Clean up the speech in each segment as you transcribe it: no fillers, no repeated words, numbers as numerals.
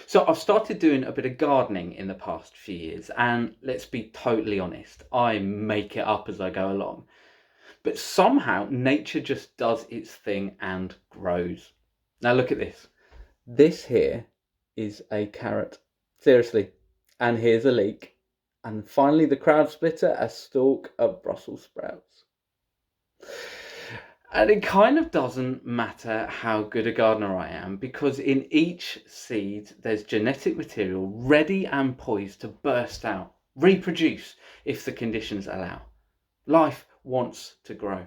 So I've started doing a bit of gardening in the past few years, and let's be totally honest, I make it up as I go along. But somehow nature just does its thing and grows. Now look at this. This here is a carrot. Seriously. And here's a leek. And finally the crowd splitter, a stalk of Brussels sprouts. And it kind of doesn't matter how good a gardener I am, because in each seed there's genetic material ready and poised to burst out, reproduce if the conditions allow. Life wants to grow.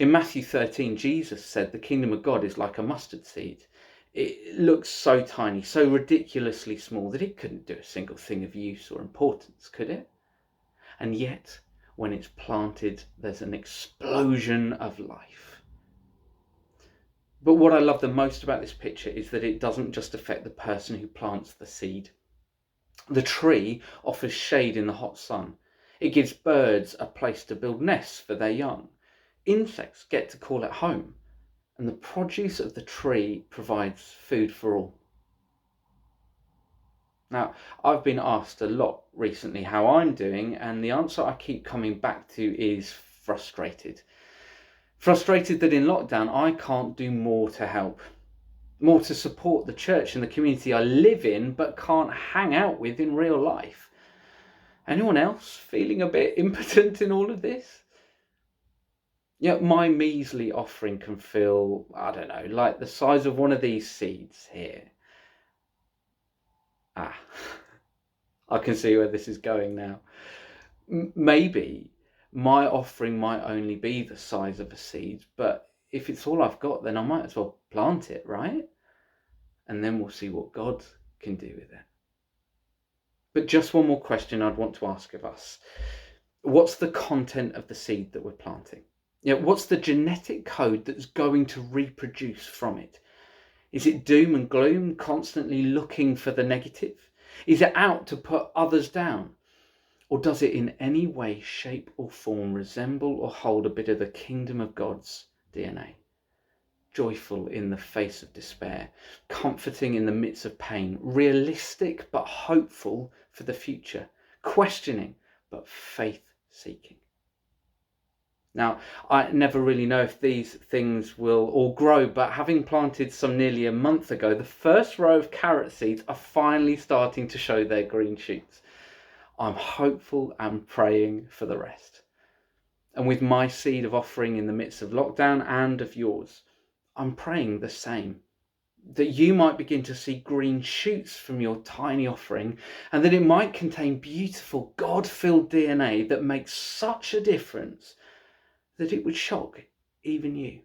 In Matthew 13, Jesus said the kingdom of God is like a mustard seed. It looks so tiny, so ridiculously small that it couldn't do a single thing of use or importance, could it? And yet, when it's planted, there's an explosion of life. But what I love the most about this picture is that it doesn't just affect the person who plants the seed. The tree offers shade in the hot sun. It gives birds a place to build nests for their young. Insects get to call it home. And the produce of the tree provides food for all. Now, I've been asked a lot recently how I'm doing, and the answer I keep coming back to is frustrated. Frustrated that in lockdown I can't do more to help, more to support the church and the community I live in but can't hang out with in real life. Anyone else feeling a bit impotent in all of this? Yeah, my measly offering can feel, I don't know, like the size of one of these seeds here. Ah, I can see where this is going now. Maybe my offering might only be the size of a seed, but if it's all I've got, then I might as well plant it, right? And then we'll see what God can do with it. But just one more question I'd want to ask of us. What's the content of the seed that we're planting? What's the genetic code that's going to reproduce from it? Is it doom and gloom, constantly looking for the negative? Is it out to put others down? Or does it in any way, shape or form resemble or hold a bit of the kingdom of God's DNA? Joyful in the face of despair, comforting in the midst of pain, realistic but hopeful for the future, questioning but faith-seeking. Now, I never really know if these things will all grow, but having planted some nearly a month ago, the first row of carrot seeds are finally starting to show their green shoots. I'm hopeful and praying for the rest. And with my seed of offering in the midst of lockdown and of yours, I'm praying the same. That you might begin to see green shoots from your tiny offering, and that it might contain beautiful God-filled DNA that makes such a difference that it would shock even you.